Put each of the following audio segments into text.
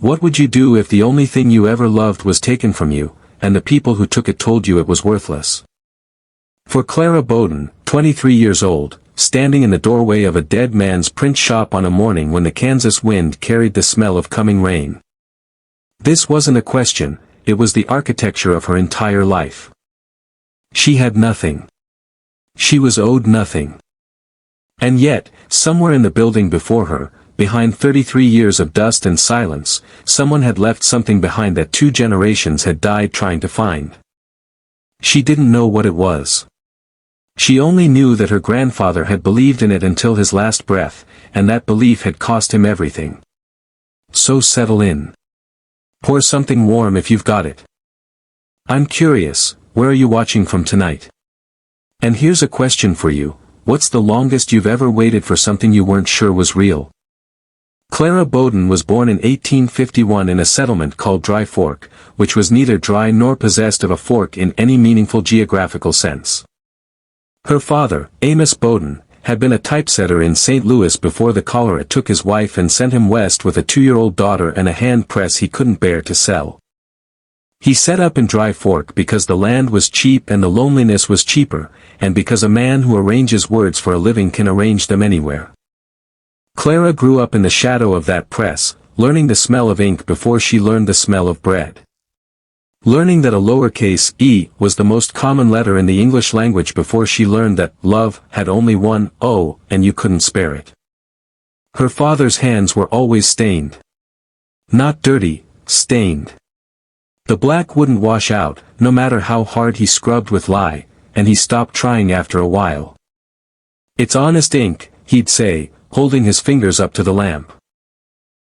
What would you do if the only thing you ever loved was taken from you, and the people who took it told you it was worthless? For Clara Bowden, 23 years old, standing in the doorway of a dead man's print shop on a morning when the Kansas wind carried the smell of coming rain. This wasn't a question, it was the architecture of her entire life. She had nothing. She was owed nothing. And yet, somewhere in the building before her, behind 33 years of dust and silence, someone had left something behind that 2 generations had died trying to find. She didn't know what it was. She only knew that her grandfather had believed in it until his last breath, and that belief had cost him everything. So settle in. Pour something warm if you've got it. I'm curious, where are you watching from tonight? And here's a question for you, what's the longest you've ever waited for something you weren't sure was real? Clara Bowden was born in 1851 in a settlement called Dry Fork, which was neither dry nor possessed of a fork in any meaningful geographical sense. Her father, Amos Bowden, had been a typesetter in St. Louis before the cholera took his wife and sent him west with a 2-year-old daughter and a hand press he couldn't bear to sell. He set up in Dry Fork because the land was cheap and the loneliness was cheaper, and because a man who arranges words for a living can arrange them anywhere. Clara grew up in the shadow of that press, learning the smell of ink before she learned the smell of bread. Learning that a lowercase e was the most common letter in the English language before she learned that love had only one O and you couldn't spare it. Her father's hands were always stained. Not dirty, stained. The black wouldn't wash out, no matter how hard he scrubbed with lye, and he stopped trying after a while. It's honest ink, he'd say, holding his fingers up to the lamp.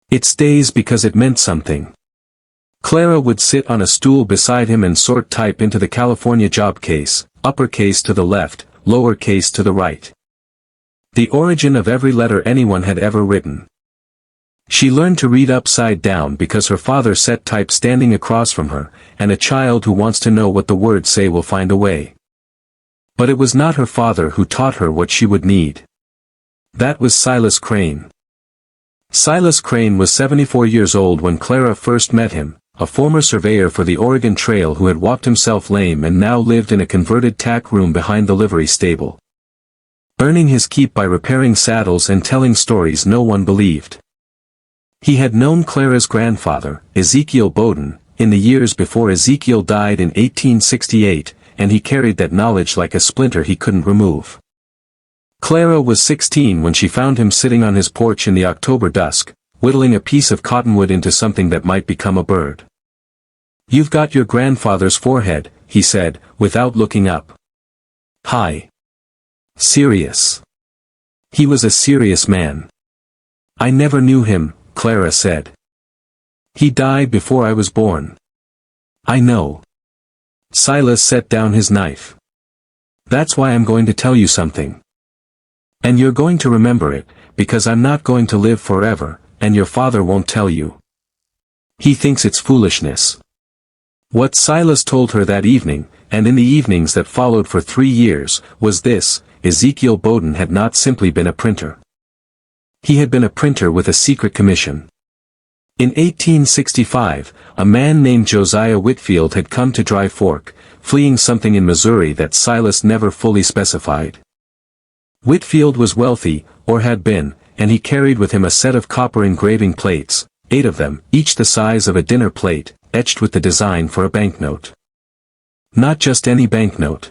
It stays because it meant something. Clara would sit on a stool beside him and sort type into the California job case, uppercase to the left, lowercase to the right. The origin of every letter anyone had ever written. She learned to read upside down because her father set type standing across from her, and a child who wants to know what the words say will find a way. But it was not her father who taught her what she would need. That was Silas Crane. Silas Crane was 74 years old when Clara first met him, a former surveyor for the Oregon Trail who had walked himself lame and now lived in a converted tack room behind the livery stable, earning his keep by repairing saddles and telling stories no one believed. He had known Clara's grandfather, Ezekiel Bowden, in the years before Ezekiel died in 1868, and he carried that knowledge like a splinter he couldn't remove. Clara was 16 when she found him sitting on his porch in the October dusk, whittling a piece of cottonwood into something that might become a bird. "You've got your grandfather's forehead," he said, without looking up. "Hi. Serious." He was a serious man. "I never knew him," Clara said. "He died before I was born." "I know." Silas set down his knife. "That's why I'm going to tell you something. And you're going to remember it, because I'm not going to live forever, and your father won't tell you. He thinks it's foolishness." What Silas told her that evening, and in the evenings that followed for 3 years, was this: Ezekiel Bowden had not simply been a printer. He had been a printer with a secret commission. In 1865, a man named Josiah Whitfield had come to Dry Fork, fleeing something in Missouri that Silas never fully specified. Whitfield was wealthy, or had been, and he carried with him a set of copper engraving plates, 8 of them, each the size of a dinner plate, etched with the design for a banknote. Not just any banknote.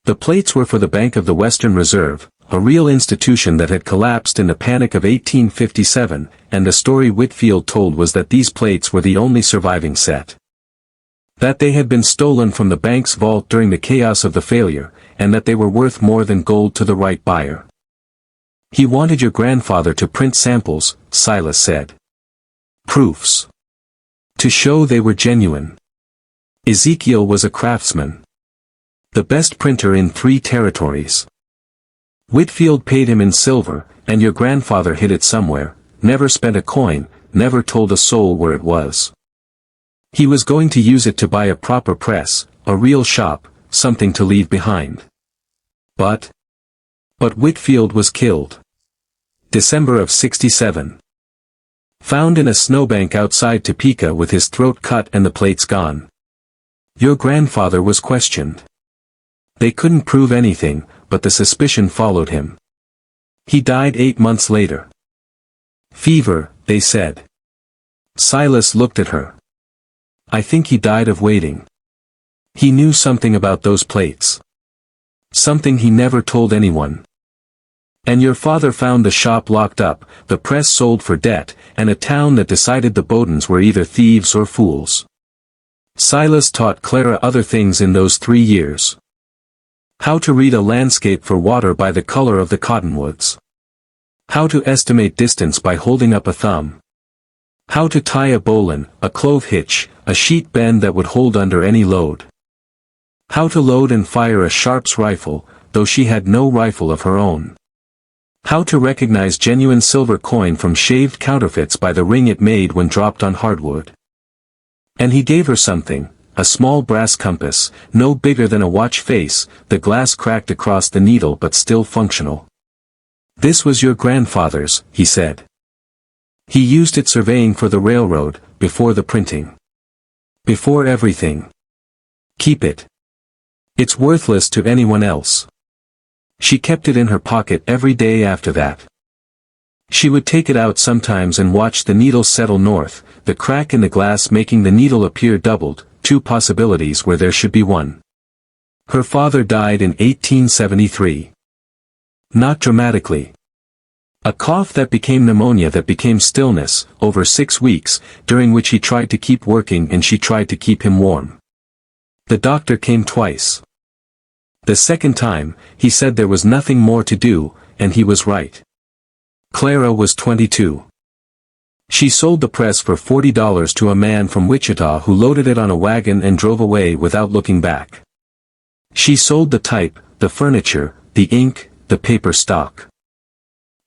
The plates were for the Bank of the Western Reserve, a real institution that had collapsed in the Panic of 1857, and the story Whitfield told was that these plates were the only surviving set. That they had been stolen from the bank's vault during the chaos of the failure, and that they were worth more than gold to the right buyer. "He wanted your grandfather to print samples," Silas said. "Proofs. To show they were genuine." Ezekiel was a craftsman. The best printer in 3 territories. Whitfield paid him in silver, and your grandfather hid it somewhere, never spent a coin, never told a soul where it was. He was going to use it to buy a proper press, a real shop, something to leave behind. But Whitfield was killed. December of 67. Found in a snowbank outside Topeka with his throat cut and the plates gone. Your grandfather was questioned. They couldn't prove anything, but the suspicion followed him. He died 8 months later. Fever, they said. Silas looked at her. I think he died of waiting. He knew something about those plates. Something he never told anyone. And your father found the shop locked up, the press sold for debt, and a town that decided the Bowdens were either thieves or fools. Silas taught Clara other things in those 3 years. How to read a landscape for water by the color of the cottonwoods. How to estimate distance by holding up a thumb. How to tie a bowline, a clove hitch, a sheet bend that would hold under any load. How to load and fire a Sharps rifle, though she had no rifle of her own. How to recognize genuine silver coin from shaved counterfeits by the ring it made when dropped on hardwood. And he gave her something, a small brass compass, no bigger than a watch face, the glass cracked across the needle but still functional. This was your grandfather's, he said. He used it surveying for the railroad, before the printing. Before everything. Keep it. It's worthless to anyone else. She kept it in her pocket every day after that. She would take it out sometimes and watch the needle settle north, the crack in the glass making the needle appear doubled, 2 possibilities where there should be one. Her father died in 1873. Not dramatically. A cough that became pneumonia that became stillness, over 6 weeks, during which he tried to keep working and she tried to keep him warm. The doctor came twice. The second time, he said there was nothing more to do, and he was right. Clara was 22. She sold the press for $40 to a man from Wichita who loaded it on a wagon and drove away without looking back. She sold the type, the furniture, the ink, the paper stock.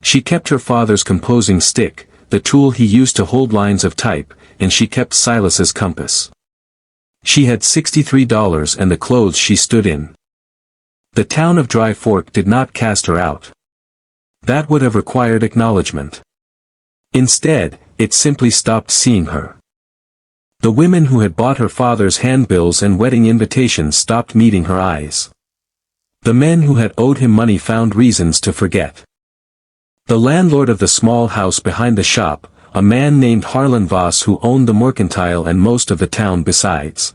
She kept her father's composing stick, the tool he used to hold lines of type, and she kept Silas's compass. She had $63 and the clothes she stood in. The town of Dry Fork did not cast her out. That would have required acknowledgement. Instead, it simply stopped seeing her. The women who had bought her father's handbills and wedding invitations stopped meeting her eyes. The men who had owed him money found reasons to forget. The landlord of the small house behind the shop, a man named Harlan Voss who owned the mercantile and most of the town besides,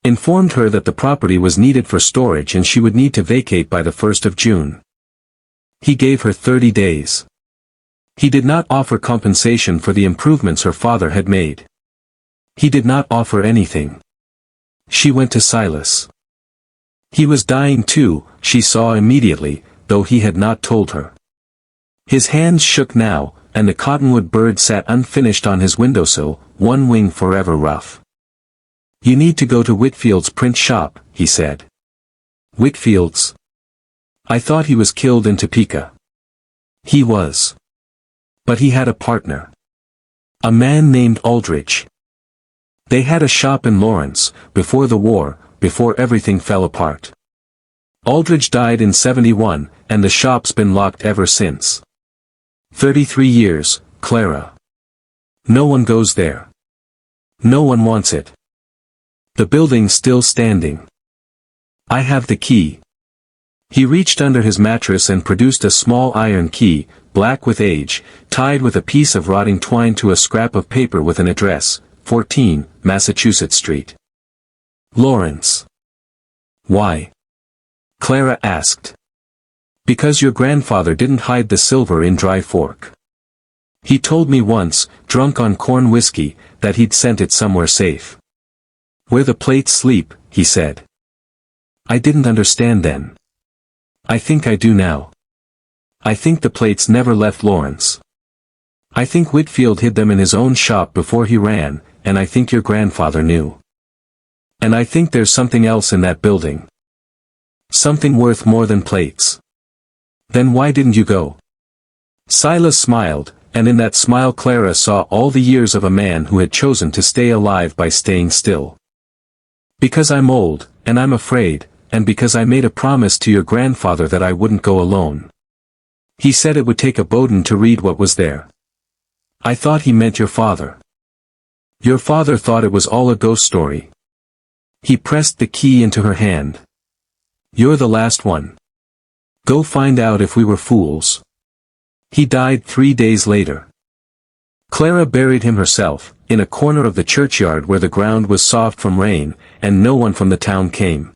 informed her that the property was needed for storage and she would need to vacate by the 1st of June. He gave her 30 days. He did not offer compensation for the improvements her father had made. He did not offer anything. She went to Silas. He was dying too, she saw immediately, though he had not told her. His hands shook now, and the cottonwood bird sat unfinished on his windowsill, one wing forever rough. You need to go to Whitfield's print shop, he said. Whitfield's? I thought he was killed in Topeka. He was. But he had a partner. A man named Aldrich. They had a shop in Lawrence, before the war, before everything fell apart. Aldrich died in 71, and the shop's been locked ever since. 33 years, Clara. No one goes there. No one wants it. The building's still standing. I have the key. He reached under his mattress and produced a small iron key, black with age, tied with a piece of rotting twine to a scrap of paper with an address, 14, Massachusetts Street. Lawrence. Why? Clara asked. Because your grandfather didn't hide the silver in Dry Fork. He told me once, drunk on corn whiskey, that he'd sent it somewhere safe. Where the plates sleep, he said. I didn't understand then. I think I do now. I think the plates never left Lawrence. I think Whitfield hid them in his own shop before he ran, and I think your grandfather knew. And I think there's something else in that building. Something worth more than plates. Then why didn't you go? Silas smiled, and in that smile Clara saw all the years of a man who had chosen to stay alive by staying still. Because I'm old, and I'm afraid, and because I made a promise to your grandfather that I wouldn't go alone. He said it would take a Bowden to read what was there. I thought he meant your father. Your father thought it was all a ghost story. He pressed the key into her hand. You're the last one. Go find out if we were fools. He died 3 days later. Clara buried him herself, in a corner of the churchyard where the ground was soft from rain, and no one from the town came.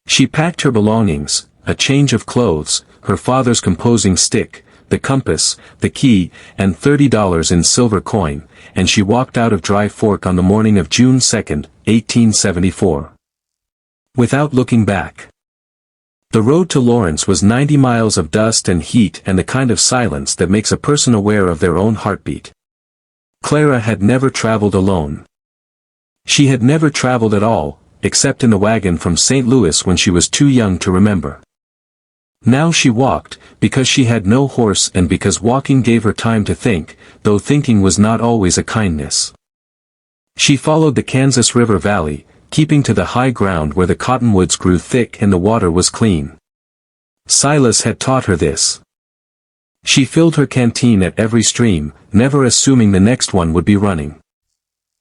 She packed her belongings, a change of clothes, her father's composing stick, the compass, the key, and $30 in silver coin, and she walked out of Dry Fork on the morning of June 2, 1874. Without looking back. The road to Lawrence was 90 miles of dust and heat and the kind of silence that makes a person aware of their own heartbeat. Clara had never traveled alone. She had never traveled at all, except in the wagon from St. Louis when she was too young to remember. Now she walked, because she had no horse and because walking gave her time to think, though thinking was not always a kindness. She followed the Kansas River Valley, keeping to the high ground where the cottonwoods grew thick and the water was clean. Silas had taught her this. She filled her canteen at every stream, never assuming the next one would be running.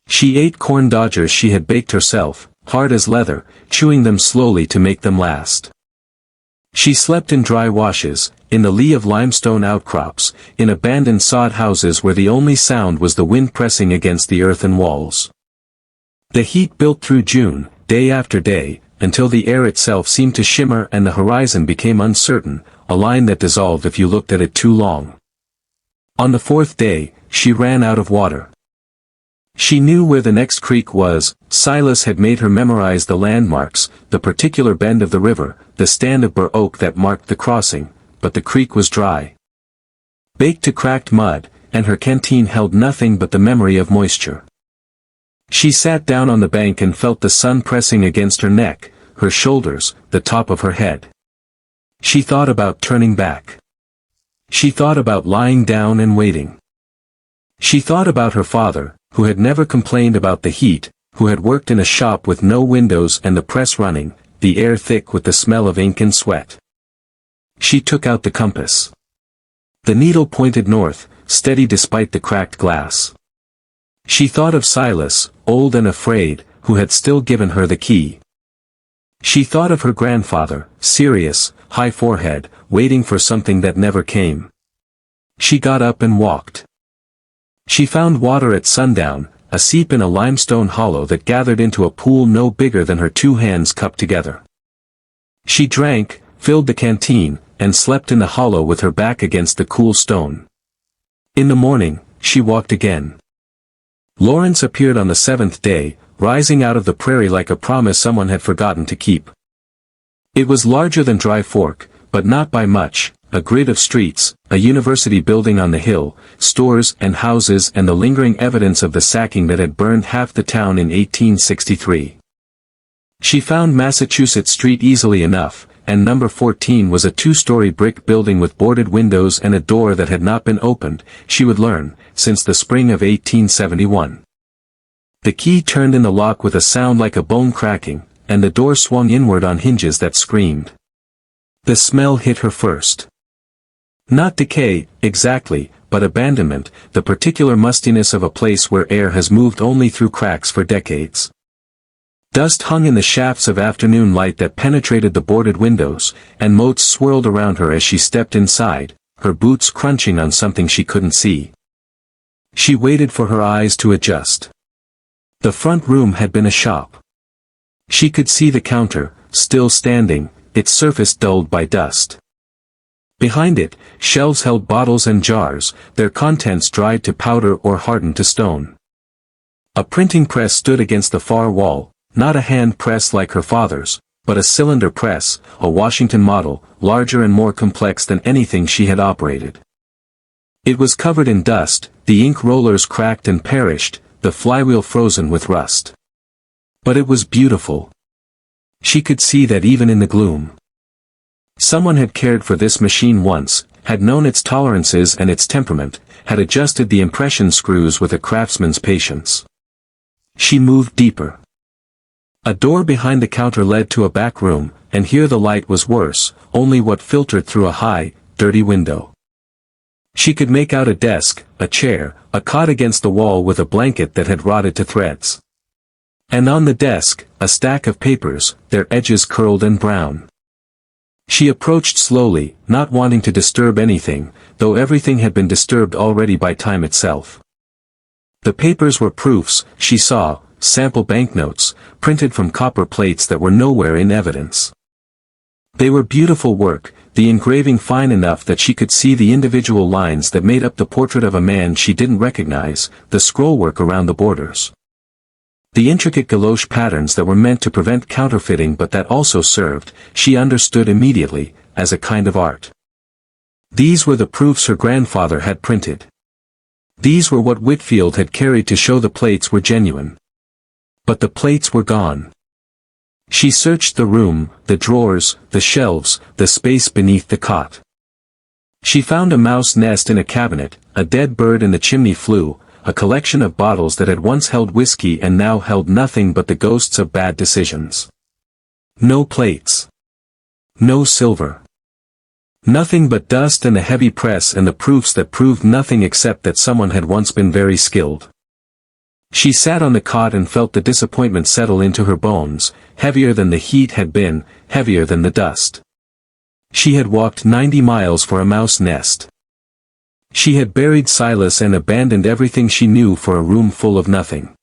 She ate corn dodgers she had baked herself, hard as leather, chewing them slowly to make them last. She slept in dry washes, in the lee of limestone outcrops, in abandoned sod houses where the only sound was the wind pressing against the earthen walls. The heat built through June, day after day, until the air itself seemed to shimmer and the horizon became uncertain, a line that dissolved if you looked at it too long. On the 4th day, she ran out of water. She knew where the next creek was. Silas had made her memorize the landmarks, the particular bend of the river, the stand of bur oak that marked the crossing, but the creek was dry. Baked to cracked mud, and her canteen held nothing but the memory of moisture. She sat down on the bank and felt the sun pressing against her neck, her shoulders, the top of her head. She thought about turning back. She thought about lying down and waiting. She thought about her father, who had never complained about the heat, who had worked in a shop with no windows and the press running, the air thick with the smell of ink and sweat. She took out the compass. The needle pointed north, steady despite the cracked glass. She thought of Silas, old and afraid, who had still given her the key. She thought of her grandfather, serious, high forehead, waiting for something that never came. She got up and walked. She found water at sundown, a seep in a limestone hollow that gathered into a pool no bigger than her two hands cupped together. She drank, filled the canteen, and slept in the hollow with her back against the cool stone. In the morning, she walked again. Lawrence appeared on the 7th day, rising out of the prairie like a promise someone had forgotten to keep. It was larger than Dry Fork, but not by much, a grid of streets, a university building on the hill, stores and houses and the lingering evidence of the sacking that had burned half the town in 1863. She found Massachusetts Street easily enough, and number 14 was a 2-story brick building with boarded windows and a door that had not been opened, she would learn, since the spring of 1871. The key turned in the lock with a sound like a bone cracking, and the door swung inward on hinges that screamed. The smell hit her first. Not decay, exactly, but abandonment, the particular mustiness of a place where air has moved only through cracks for decades. Dust hung in the shafts of afternoon light that penetrated the boarded windows, and motes swirled around her as she stepped inside, her boots crunching on something she couldn't see. She waited for her eyes to adjust. The front room had been a shop. She could see the counter, still standing, its surface dulled by dust. Behind it, shelves held bottles and jars, their contents dried to powder or hardened to stone. A printing press stood against the far wall, not a hand press like her father's, but a cylinder press, a Washington model, larger and more complex than anything she had operated. It was covered in dust, the ink rollers cracked and perished, the flywheel frozen with rust. But it was beautiful. She could see that even in the gloom. Someone had cared for this machine once, had known its tolerances and its temperament, had adjusted the impression screws with a craftsman's patience. She moved deeper. A door behind the counter led to a back room, and here the light was worse, only what filtered through a high, dirty window. She could make out a desk, a chair, a cot against the wall with a blanket that had rotted to threads. And on the desk, a stack of papers, their edges curled and brown. She approached slowly, not wanting to disturb anything, though everything had been disturbed already by time itself. The papers were proofs, she saw, sample banknotes, printed from copper plates that were nowhere in evidence. They were beautiful work, the engraving fine enough that she could see the individual lines that made up the portrait of a man she didn't recognize, the scrollwork around the borders. The intricate galoche patterns that were meant to prevent counterfeiting but that also served, she understood immediately, as a kind of art. These were the proofs her grandfather had printed. These were what Whitfield had carried to show the plates were genuine. But the plates were gone. She searched the room, the drawers, the shelves, the space beneath the cot. She found a mouse nest in a cabinet, a dead bird in the chimney flue, a collection of bottles that had once held whiskey and now held nothing but the ghosts of bad decisions. No plates. No silver. Nothing but dust and a heavy press and the proofs that proved nothing except that someone had once been very skilled. She sat on the cot and felt the disappointment settle into her bones, heavier than the heat had been, heavier than the dust. She had walked 90 miles for a mouse nest. She had buried Silas and abandoned everything she knew for a room full of nothing.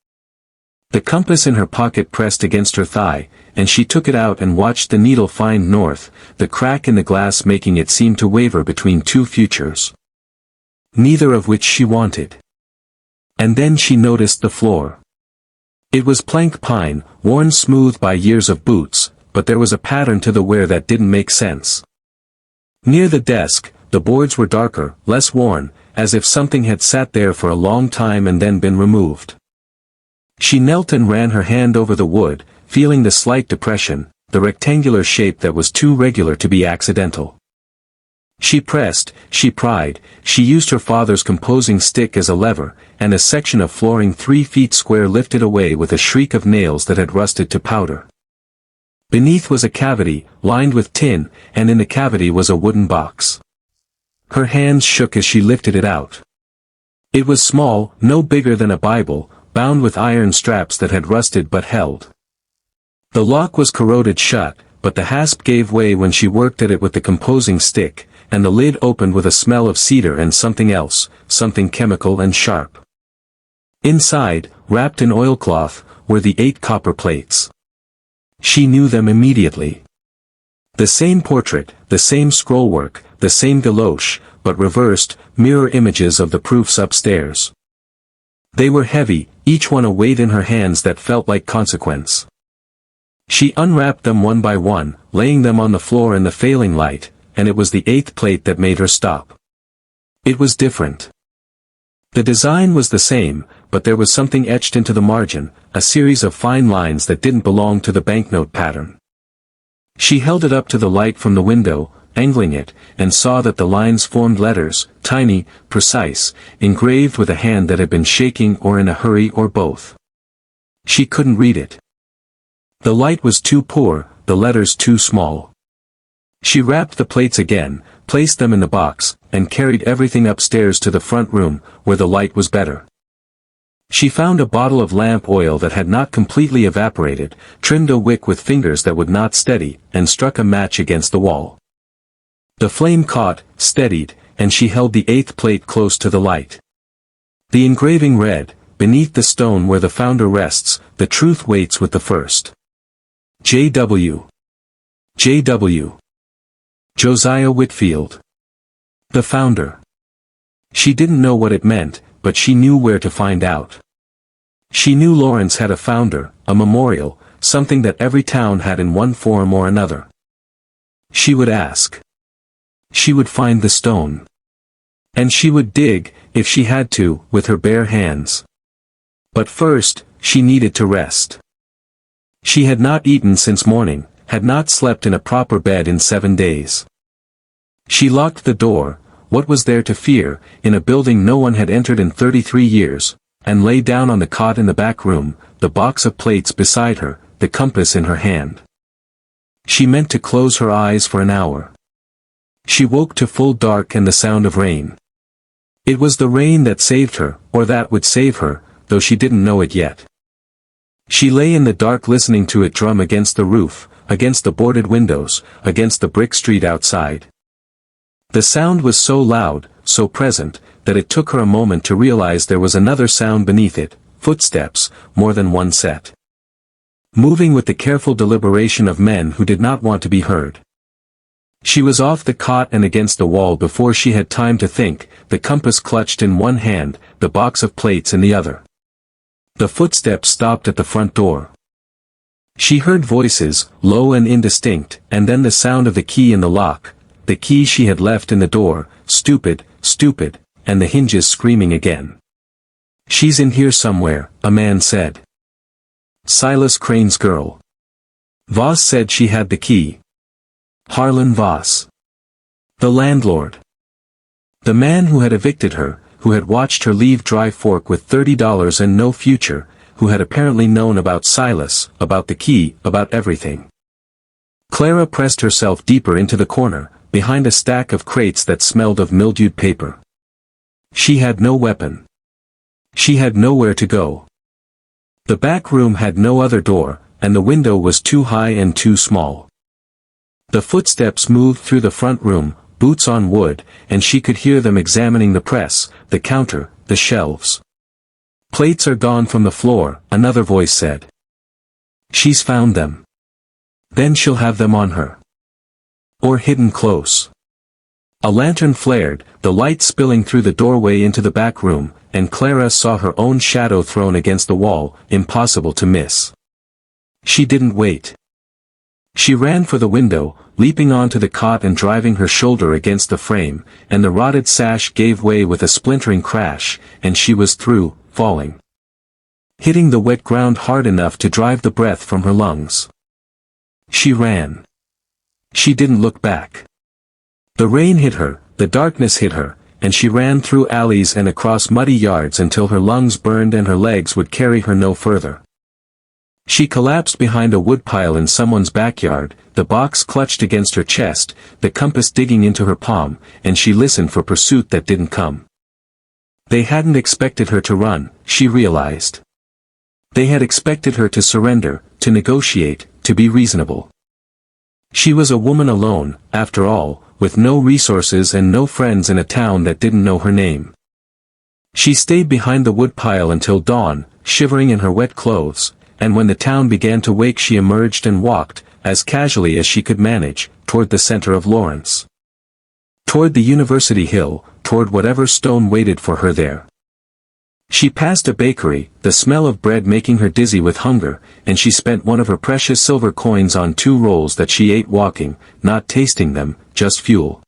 The compass in her pocket pressed against her thigh, and she took it out and watched the needle find north, the crack in the glass making it seem to waver between two futures. Neither of which she wanted. And then she noticed the floor. It was plank pine, worn smooth by years of boots, but there was a pattern to the wear that didn't make sense. Near the desk, the boards were darker, less worn, as if something had sat there for a long time and then been removed. She knelt and ran her hand over the wood, feeling the slight depression, the rectangular shape that was too regular to be accidental. She pressed, she pried, she used her father's composing stick as a lever, and a section of flooring 3 feet square lifted away with a shriek of nails that had rusted to powder. Beneath was a cavity, lined with tin, and in the cavity was a wooden box. Her hands shook as she lifted it out. It was small, no bigger than a Bible, bound with iron straps that had rusted but held. The lock was corroded shut, but the hasp gave way when she worked at it with the composing stick, and the lid opened with a smell of cedar and something else, something chemical and sharp. Inside, wrapped in oilcloth, were the 8 copper plates. She knew them immediately. The same portrait, the same scrollwork, the same galoche, but reversed, mirror images of the proofs upstairs. They were heavy, each one a weight in her hands that felt like consequence. She unwrapped them one by one, laying them on the floor in the failing light, and it was the 8th plate that made her stop. It was different. The design was the same, but there was something etched into the margin, a series of fine lines that didn't belong to the banknote pattern. She held it up to the light from the window, angling it, and saw that the lines formed letters, tiny, precise, engraved with a hand that had been shaking or in a hurry or both. She couldn't read it. The light was too poor, the letters too small. She wrapped the plates again, placed them in the box, and carried everything upstairs to the front room, where the light was better. She found a bottle of lamp oil that had not completely evaporated, trimmed a wick with fingers that would not steady, and struck a match against the wall. The flame caught, steadied, and she held the 8th plate close to the light. The engraving read, "Beneath the stone where the founder rests, the truth waits with the first. J.W. J.W. Josiah Whitfield. The founder." She didn't know what it meant, but she knew where to find out. She knew Lawrence had a founder, a memorial, something that every town had in one form or another. She would ask. She would find the stone. And she would dig, if she had to, with her bare hands. But first, she needed to rest. She had not eaten since morning, had not slept in a proper bed in 7 days. She locked the door, what was there to fear, in a building no one had entered in 33 years, and lay down on the cot in the back room, the box of plates beside her, the compass in her hand. She meant to close her eyes for an hour. She woke to full dark and the sound of rain. It was the rain that saved her, or that would save her, though she didn't know it yet. She lay in the dark listening to it drum against the roof, against the boarded windows, against the brick street outside. The sound was so loud, so present, that it took her a moment to realize there was another sound beneath it, footsteps, more than one set. Moving with the careful deliberation of men who did not want to be heard. She was off the cot and against the wall before she had time to think, the compass clutched in one hand, the box of plates in the other. The footsteps stopped at the front door. She heard voices, low and indistinct, and then the sound of the key in the lock, the key she had left in the door, stupid, stupid, and the hinges screaming again. "She's in here somewhere," a man said. Silas Crane's girl. Voss said she had the key. Harlan Voss. The landlord. The man who had evicted her, who had watched her leave Dry Fork with $30 and no future, who had apparently known about Silas, about the key, about everything. Clara pressed herself deeper into the corner, behind a stack of crates that smelled of mildewed paper. She had no weapon. She had nowhere to go. The back room had no other door, and the window was too high and too small. The footsteps moved through the front room, boots on wood, and she could hear them examining the press, the counter, the shelves. "Plates are gone from the floor," another voice said. "She's found them. Then she'll have them on her. Or hidden close." A lantern flared, the light spilling through the doorway into the back room, and Clara saw her own shadow thrown against the wall, impossible to miss. She didn't wait. She ran for the window, leaping onto the cot and driving her shoulder against the frame, and the rotted sash gave way with a splintering crash, and she was through, falling. Hitting the wet ground hard enough to drive the breath from her lungs. She ran. She didn't look back. The rain hit her, the darkness hit her, and she ran through alleys and across muddy yards until her lungs burned and her legs would carry her no further. She collapsed behind a woodpile in someone's backyard, the box clutched against her chest, the compass digging into her palm, and she listened for pursuit that didn't come. They hadn't expected her to run, she realized. They had expected her to surrender, to negotiate, to be reasonable. She was a woman alone, after all, with no resources and no friends in a town that didn't know her name. She stayed behind the woodpile until dawn, shivering in her wet clothes, and when the town began to wake she emerged and walked, as casually as she could manage, toward the center of Lawrence. Toward the University Hill, toward whatever stone waited for her there. She passed a bakery, the smell of bread making her dizzy with hunger, and she spent one of her precious silver coins on 2 rolls that she ate walking, not tasting them, just fuel.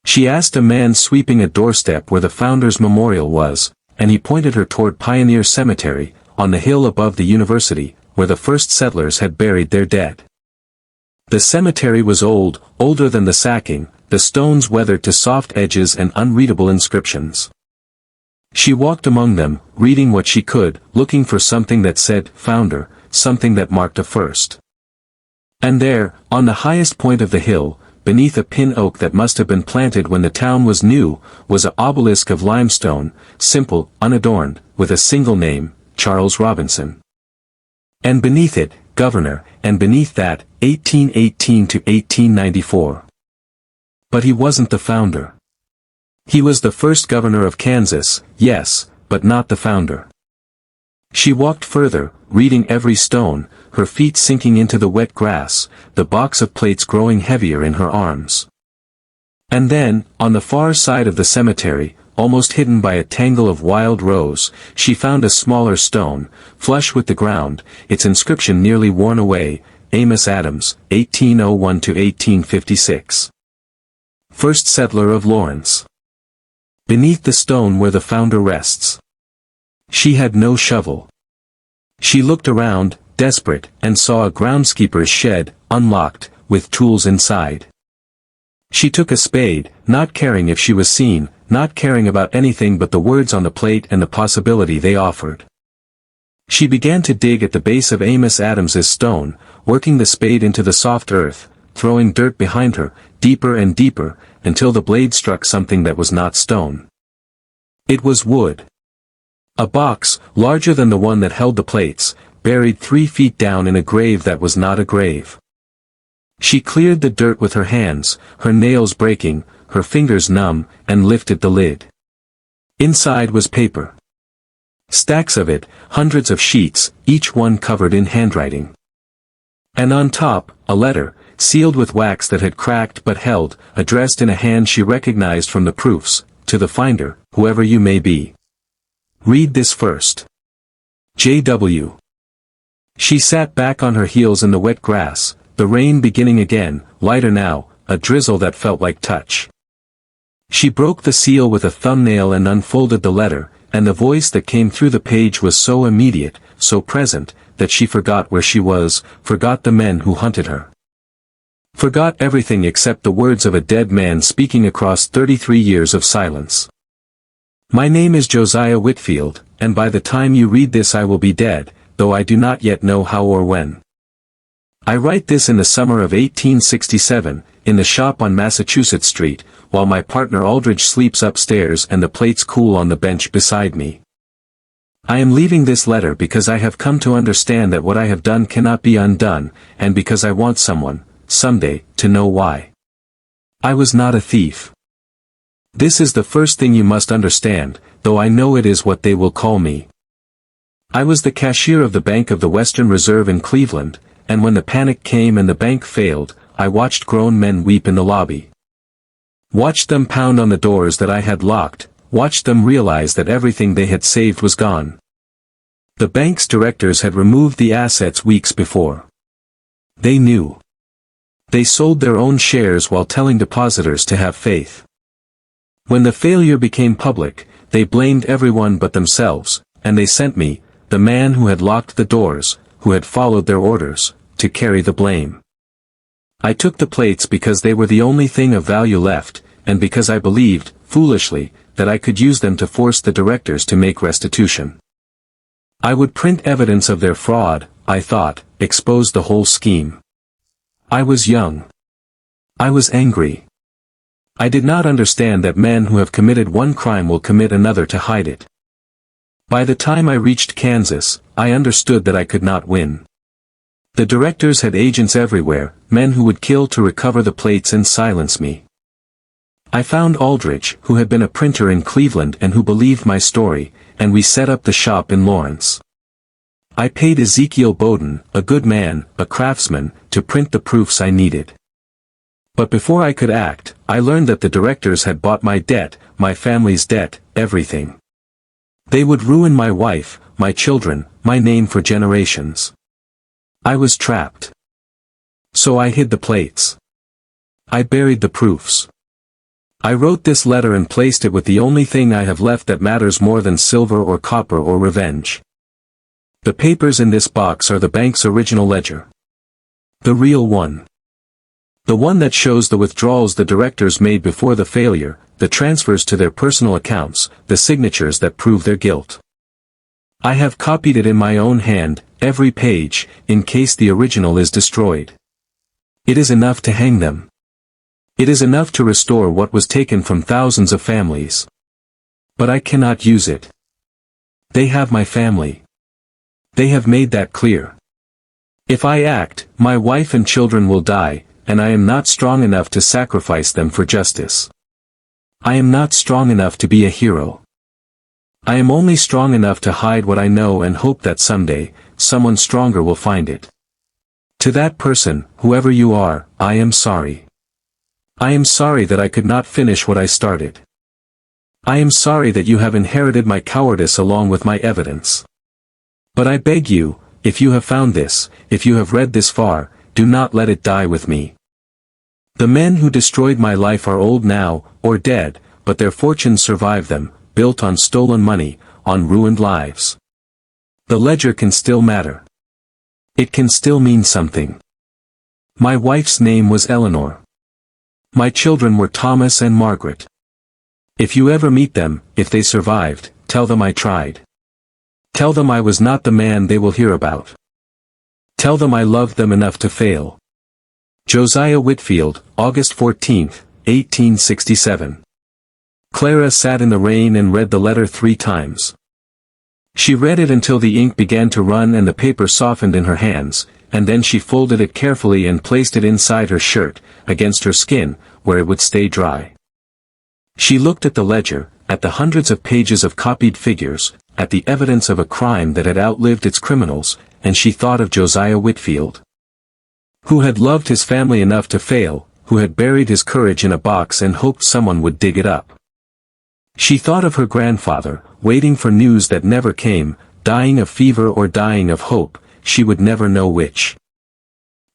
She asked a man sweeping a doorstep where the Founders Memorial was, and he pointed her toward Pioneer Cemetery, on the hill above the university, where the first settlers had buried their dead. The cemetery was old, older than the sacking, the stones weathered to soft edges and unreadable inscriptions. She walked among them, reading what she could, looking for something that said, Founder, something that marked a first. And there, on the highest point of the hill, beneath a pin oak that must have been planted when the town was new, was an obelisk of limestone, simple, unadorned, with a single name, Charles Robinson. And beneath it, Governor, and beneath that, 1818 to 1894. But he wasn't the founder. He was the first governor of Kansas, yes, but not the founder. She walked further, reading every stone, her feet sinking into the wet grass, the box of plates growing heavier in her arms. And then, on the far side of the cemetery, almost hidden by a tangle of wild rose, she found a smaller stone, flush with the ground, its inscription nearly worn away, Amos Adams, 1801 to 1856. First settler of Lawrence. Beneath the stone where the founder rests. She had no shovel. She looked around, desperate, and saw a groundskeeper's shed, unlocked, with tools inside. She took a spade, not caring if she was seen, not caring about anything but the words on the plate and the possibility they offered. She began to dig at the base of Amos Adams's stone, working the spade into the soft earth, throwing dirt behind her, deeper and deeper, until the blade struck something that was not stone. It was wood. A box, larger than the one that held the plates, buried 3 feet down in a grave that was not a grave. She cleared the dirt with her hands, her nails breaking, her fingers numb, and lifted the lid. Inside was paper. Stacks of it, hundreds of sheets, each one covered in handwriting. And on top, a letter, sealed with wax that had cracked but held, addressed in a hand she recognized from the proofs, to the finder, whoever you may be. Read this first. J.W. She sat back on her heels in the wet grass, the rain beginning again, lighter now, a drizzle that felt like touch. She broke the seal with a thumbnail and unfolded the letter, and the voice that came through the page was so immediate, so present, that she forgot where she was, forgot the men who hunted her. Forgot everything except the words of a dead man speaking across 33 years of silence. My name is Josiah Whitfield, and by the time you read this I will be dead, though I do not yet know how or when. I write this in the summer of 1867, in the shop on Massachusetts Street, while my partner Aldridge sleeps upstairs and the plates cool on the bench beside me. I am leaving this letter because I have come to understand that what I have done cannot be undone, and because I want someone, someday, to know why. I was not a thief. This is the first thing you must understand, though I know it is what they will call me. I was the cashier of the Bank of the Western Reserve in Cleveland, and when the panic came and the bank failed, I watched grown men weep in the lobby. Watched them pound on the doors that I had locked, watched them realize that everything they had saved was gone. The bank's directors had removed the assets weeks before. They knew. They sold their own shares while telling depositors to have faith. When the failure became public, they blamed everyone but themselves, and they sent me, the man who had locked the doors, who had followed their orders, to carry the blame. I took the plates because they were the only thing of value left, and because I believed, foolishly, that I could use them to force the directors to make restitution. I would print evidence of their fraud, I thought, expose the whole scheme. I was young. I was angry. I did not understand that men who have committed one crime will commit another to hide it. By the time I reached Kansas, I understood that I could not win. The directors had agents everywhere, men who would kill to recover the plates and silence me. I found Aldridge, who had been a printer in Cleveland and who believed my story, and we set up the shop in Lawrence. I paid Ezekiel Bowden, a good man, a craftsman, to print the proofs I needed. But before I could act, I learned that the directors had bought my debt, my family's debt, everything. They would ruin my wife, my children, my name for generations. I was trapped. So I hid the plates. I buried the proofs. I wrote this letter and placed it with the only thing I have left that matters more than silver or copper or revenge. The papers in this box are the bank's original ledger. The real one. The one that shows the withdrawals the directors made before the failure, the transfers to their personal accounts, the signatures that prove their guilt. I have copied it in my own hand, every page, in case the original is destroyed. It is enough to hang them. It is enough to restore what was taken from thousands of families. But I cannot use it. They have my family. They have made that clear. If I act, my wife and children will die, and I am not strong enough to sacrifice them for justice. I am not strong enough to be a hero. I am only strong enough to hide what I know and hope that someday, someone stronger will find it. To that person, whoever you are, I am sorry. I am sorry that I could not finish what I started. I am sorry that you have inherited my cowardice along with my evidence. But I beg you, if you have found this, if you have read this far, do not let it die with me. The men who destroyed my life are old now, or dead, but their fortunes survive them, built on stolen money, on ruined lives. The ledger can still matter. It can still mean something. My wife's name was Eleanor. My children were Thomas and Margaret. If you ever meet them, if they survived, tell them I tried. Tell them I was not the man they will hear about. Tell them I loved them enough to fail. Josiah Whitfield, August 14, 1867. Clara sat in the rain and read the letter 3 times. She read it until the ink began to run and the paper softened in her hands, and then she folded it carefully and placed it inside her shirt, against her skin, where it would stay dry. She looked at the ledger, at the hundreds of pages of copied figures, at the evidence of a crime that had outlived its criminals, and she thought of Josiah Whitfield, who had loved his family enough to fail, who had buried his courage in a box and hoped someone would dig it up. She thought of her grandfather, waiting for news that never came, dying of fever or dying of hope, she would never know which.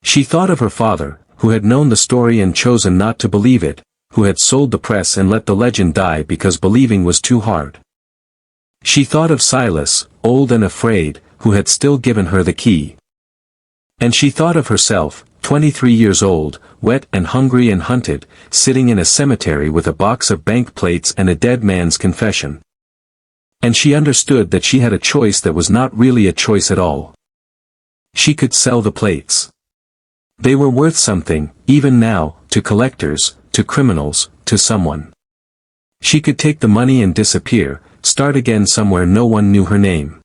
She thought of her father, who had known the story and chosen not to believe it, who had sold the press and let the legend die because believing was too hard. She thought of Silas, old and afraid, who had still given her the key. And she thought of herself, 23 years old, wet and hungry and hunted, sitting in a cemetery with a box of bank plates and a dead man's confession. And she understood that she had a choice that was not really a choice at all. She could sell the plates. They were worth something, even now, to collectors, to criminals, to someone. She could take the money and disappear, start again somewhere no one knew her name.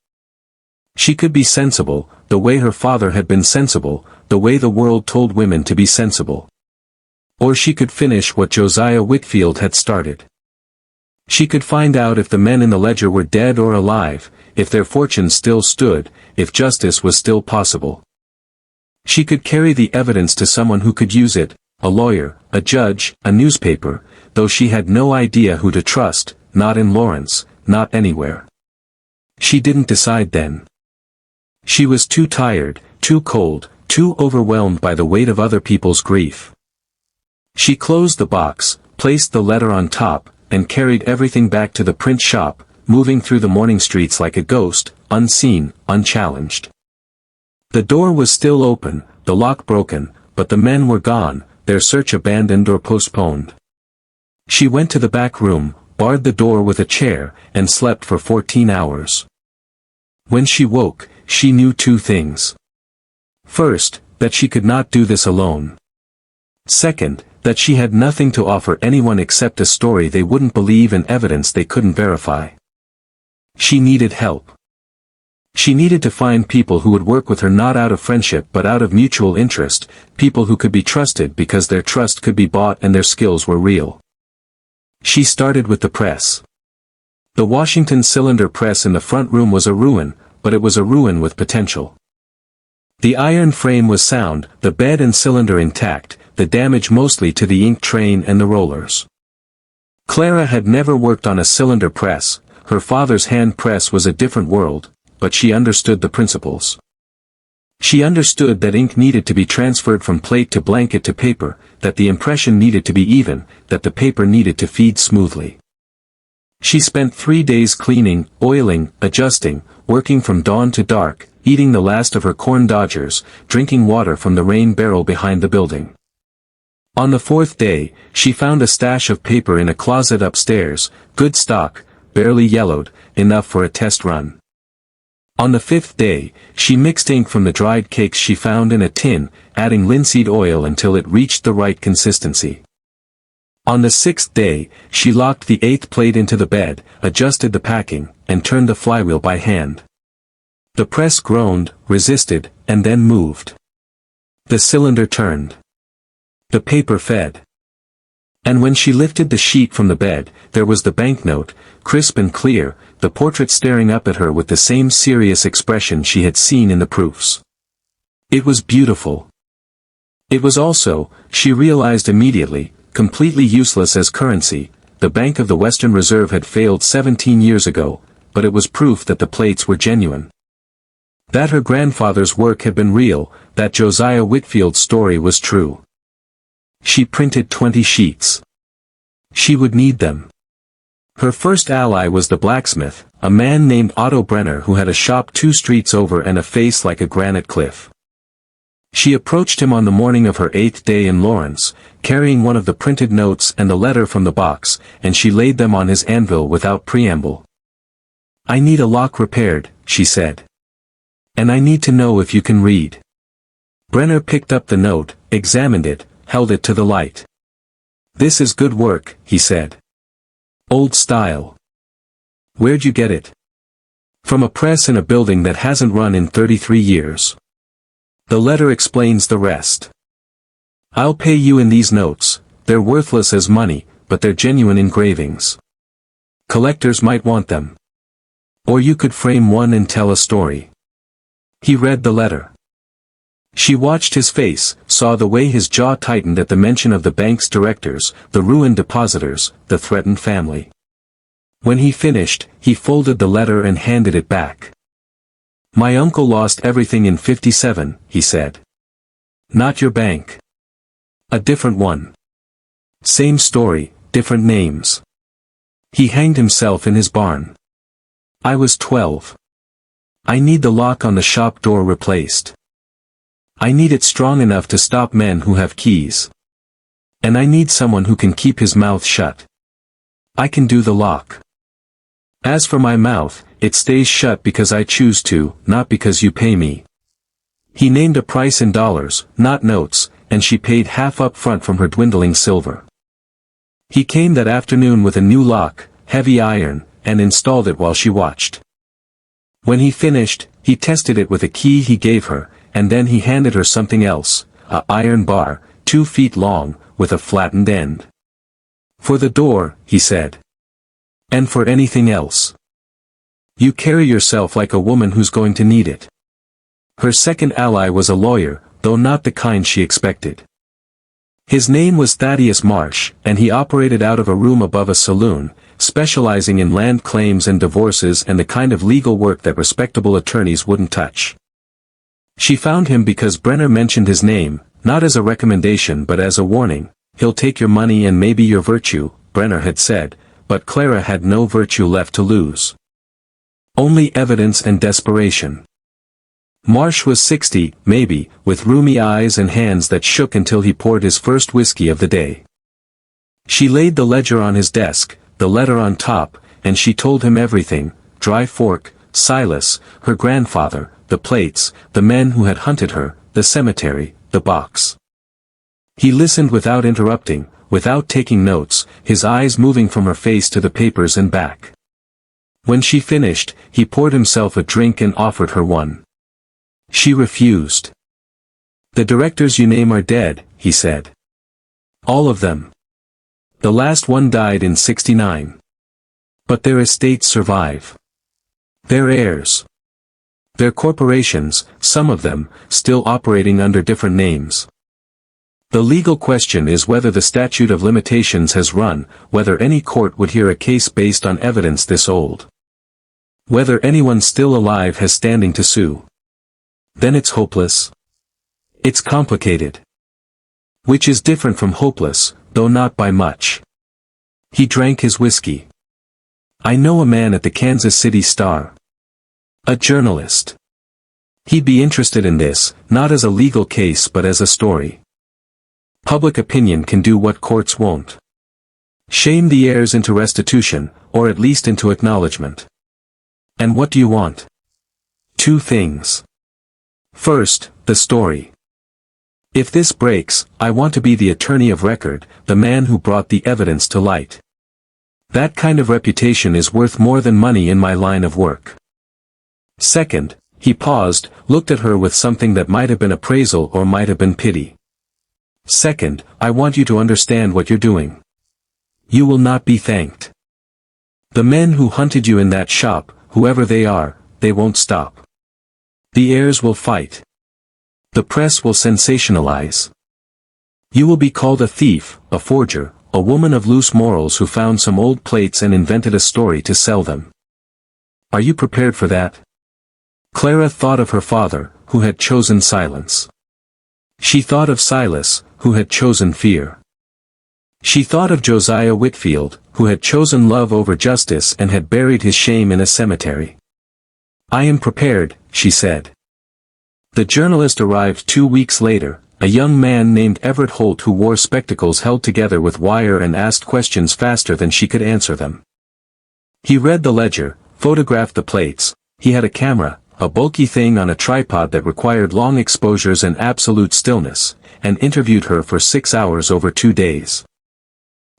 She could be sensible, the way her father had been sensible, the way the world told women to be sensible. Or she could finish what Josiah Whitfield had started. She could find out if the men in the ledger were dead or alive, if their fortunes still stood, if justice was still possible. She could carry the evidence to someone who could use it, a lawyer, a judge, a newspaper, though she had no idea who to trust, not in Lawrence, not anywhere. She didn't decide then. She was too tired, too cold, too overwhelmed by the weight of other people's grief. She closed the box, placed the letter on top, and carried everything back to the print shop, moving through the morning streets like a ghost, unseen, unchallenged. The door was still open, the lock broken, but the men were gone, their search abandoned or postponed. She went to the back room, barred the door with a chair, and slept for 14 hours. When she woke, she knew 2 things. First, that she could not do this alone. Second, that she had nothing to offer anyone except a story they wouldn't believe and evidence they couldn't verify. She needed help. She needed to find people who would work with her not out of friendship but out of mutual interest, people who could be trusted because their trust could be bought and their skills were real. She started with the press. The Washington cylinder press in the front room was a ruin, but it was a ruin with potential. The iron frame was sound, the bed and cylinder intact, the damage mostly to the ink train and the rollers. Clara had never worked on a cylinder press, her father's hand press was a different world, but she understood the principles. She understood that ink needed to be transferred from plate to blanket to paper, that the impression needed to be even, that the paper needed to feed smoothly. She spent 3 days cleaning, oiling, adjusting, working from dawn to dark, eating the last of her corn dodgers, drinking water from the rain barrel behind the building. On the 4th day, she found a stash of paper in a closet upstairs, good stock, barely yellowed, enough for a test run. On the 5th day, she mixed ink from the dried cakes she found in a tin, adding linseed oil until it reached the right consistency. On the 6th day, she locked the 8th plate into the bed, adjusted the packing, and turned the flywheel by hand. The press groaned, resisted, and then moved. The cylinder turned. The paper fed. And when she lifted the sheet from the bed, there was the banknote, crisp and clear, the portrait staring up at her with the same serious expression she had seen in the proofs. It was beautiful. It was also, she realized immediately, completely useless as currency. The Bank of the Western Reserve had failed 17 years ago, but it was proof that the plates were genuine. That her grandfather's work had been real, that Josiah Whitfield's story was true. She printed 20 sheets. She would need them. Her first ally was the blacksmith, a man named Otto Brenner who had a shop 2 streets over and a face like a granite cliff. She approached him on the morning of her 8th day in Lawrence, carrying one of the printed notes and the letter from the box, and she laid them on his anvil without preamble. "I need a lock repaired," she said. "And I need to know if you can read." Brenner picked up the note, examined it, held it to the light. "This is good work," he said. Old style. Where'd you get it? From a press in a building that hasn't run in 33 years. The letter explains the rest. I'll pay you in these notes, they're worthless as money, but they're genuine engravings. Collectors might want them. Or you could frame one and tell a story. He read the letter. She watched his face, saw the way his jaw tightened at the mention of the bank's directors, the ruined depositors, the threatened family. When he finished, he folded the letter and handed it back. My uncle lost everything in '57, he said. Not your bank. A different one. Same story, different names. He hanged himself in his barn. I was 12. I need the lock on the shop door replaced. I need it strong enough to stop men who have keys. And I need someone who can keep his mouth shut. I can do the lock. As for my mouth, it stays shut because I choose to, not because you pay me. He named a price in dollars, not notes, and she paid half up front from her dwindling silver. He came that afternoon with a new lock, heavy iron, and installed it while she watched. When he finished, he tested it with a key he gave her, and then he handed her something else, a iron bar, 2 feet long, with a flattened end. For the door, he said. And for anything else. You carry yourself like a woman who's going to need it. Her second ally was a lawyer, though not the kind she expected. His name was Thaddeus Marsh, and he operated out of a room above a saloon, specializing in land claims and divorces and the kind of legal work that respectable attorneys wouldn't touch. She found him because Brenner mentioned his name, not as a recommendation but as a warning. He'll take your money and maybe your virtue, Brenner had said, but Clara had no virtue left to lose. Only evidence and desperation. Marsh was 60, maybe, with rheumy eyes and hands that shook until he poured his first whiskey of the day. She laid the ledger on his desk, the letter on top, and she told him everything, Dry Fork, Silas, her grandfather, the plates, the men who had hunted her, the cemetery, the box. He listened without interrupting, without taking notes, his eyes moving from her face to the papers and back. When she finished, he poured himself a drink and offered her one. She refused. The directors you name are dead, he said. All of them. The last one died in '69. But their estates survive. Their heirs. Their corporations, some of them, still operating under different names. The legal question is whether the statute of limitations has run, whether any court would hear a case based on evidence this old. Whether anyone still alive has standing to sue. Then it's hopeless. It's complicated. Which is different from hopeless, though not by much. He drank his whiskey. I know a man at the Kansas City Star. A journalist. He'd be interested in this, not as a legal case but as a story. Public opinion can do what courts won't. Shame the heirs into restitution, or at least into acknowledgement. And what do you want? 2 things. First, the story. If this breaks, I want to be the attorney of record, the man who brought the evidence to light. That kind of reputation is worth more than money in my line of work. Second, he paused, looked at her with something that might have been appraisal or might have been pity. Second, I want you to understand what you're doing. You will not be thanked. The men who hunted you in that shop, whoever they are, they won't stop. The heirs will fight. The press will sensationalize. You will be called a thief, a forger, a woman of loose morals who found some old plates and invented a story to sell them. Are you prepared for that? Clara thought of her father, who had chosen silence. She thought of Silas, who had chosen fear. She thought of Josiah Whitfield, who had chosen love over justice and had buried his shame in a cemetery. I am prepared, she said. The journalist arrived 2 weeks later, a young man named Everett Holt who wore spectacles held together with wire and asked questions faster than she could answer them. He read the ledger, photographed the plates. He had a camera, a bulky thing on a tripod that required long exposures and absolute stillness, and interviewed her for 6 hours over 2 days.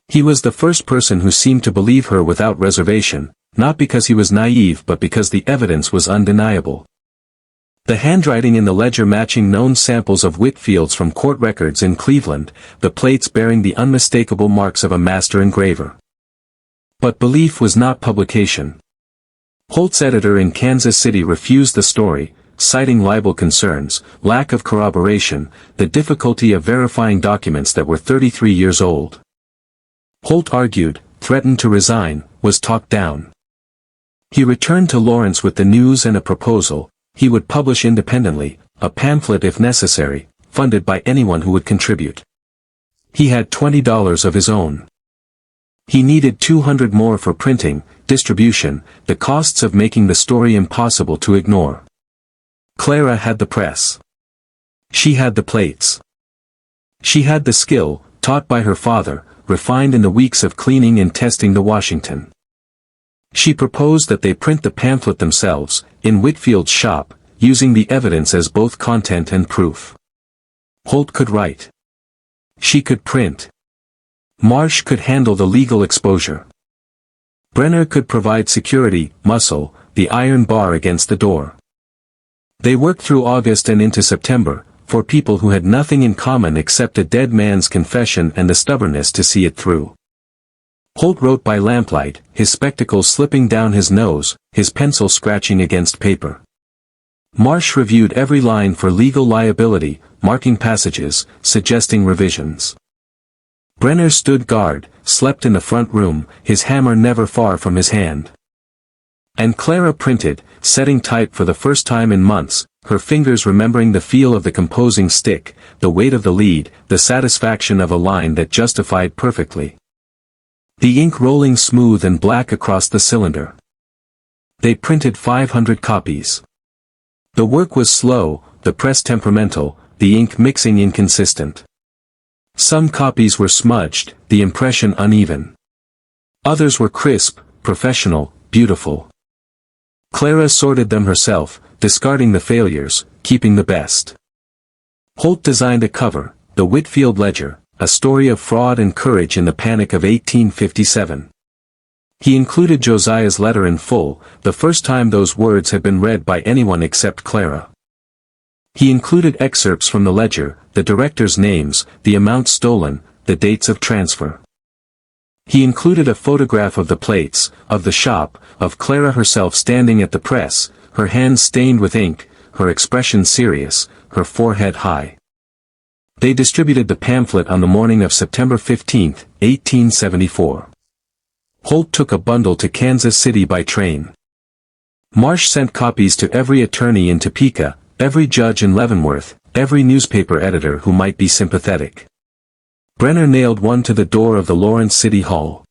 He was the first person who seemed to believe her without reservation, not because he was naive but because the evidence was undeniable. The handwriting in the ledger matching known samples of Whitfield's from court records in Cleveland, the plates bearing the unmistakable marks of a master engraver. But belief was not publication. Holt's editor in Kansas City refused the story, citing libel concerns, lack of corroboration, the difficulty of verifying documents that were 33 years old. Holt argued, threatened to resign, was talked down. He returned to Lawrence with the news and a proposal. He would publish independently, a pamphlet if necessary, funded by anyone who would contribute. He had $20 of his own. He needed $200 more for printing, distribution, the costs of making the story impossible to ignore. Clara had the press. She had the plates. She had the skill, taught by her father, refined in the weeks of cleaning and testing the Washington. She proposed that they print the pamphlet themselves, in Whitfield's shop, using the evidence as both content and proof. Holt could write. She could print. Marsh could handle the legal exposure. Brenner could provide security, muscle, the iron bar against the door. They worked through August and into September, for people who had nothing in common except a dead man's confession and the stubbornness to see it through. Holt wrote by lamplight, his spectacles slipping down his nose, his pencil scratching against paper. Marsh reviewed every line for legal liability, marking passages, suggesting revisions. Brenner stood guard, slept in the front room, his hammer never far from his hand. And Clara printed, setting type for the first time in months, her fingers remembering the feel of the composing stick, the weight of the lead, the satisfaction of a line that justified perfectly. The ink rolling smooth and black across the cylinder. They printed 500 copies. The work was slow, the press temperamental, the ink mixing inconsistent. Some copies were smudged, the impression uneven. Others were crisp, professional, beautiful. Clara sorted them herself, discarding the failures, keeping the best. Holt designed a cover, the Whitfield Ledger, a story of fraud and courage in the panic of 1857. He included Josiah's letter in full, the first time those words had been read by anyone except Clara. He included excerpts from the ledger, the directors' names, the amount stolen, the dates of transfer. He included a photograph of the plates, of the shop, of Clara herself standing at the press, her hands stained with ink, her expression serious, her forehead high. They distributed the pamphlet on the morning of September 15, 1874. Holt took a bundle to Kansas City by train. Marsh sent copies to every attorney in Topeka, every judge in Leavenworth, every newspaper editor who might be sympathetic. Brenner nailed one to the door of the Lawrence City Hall.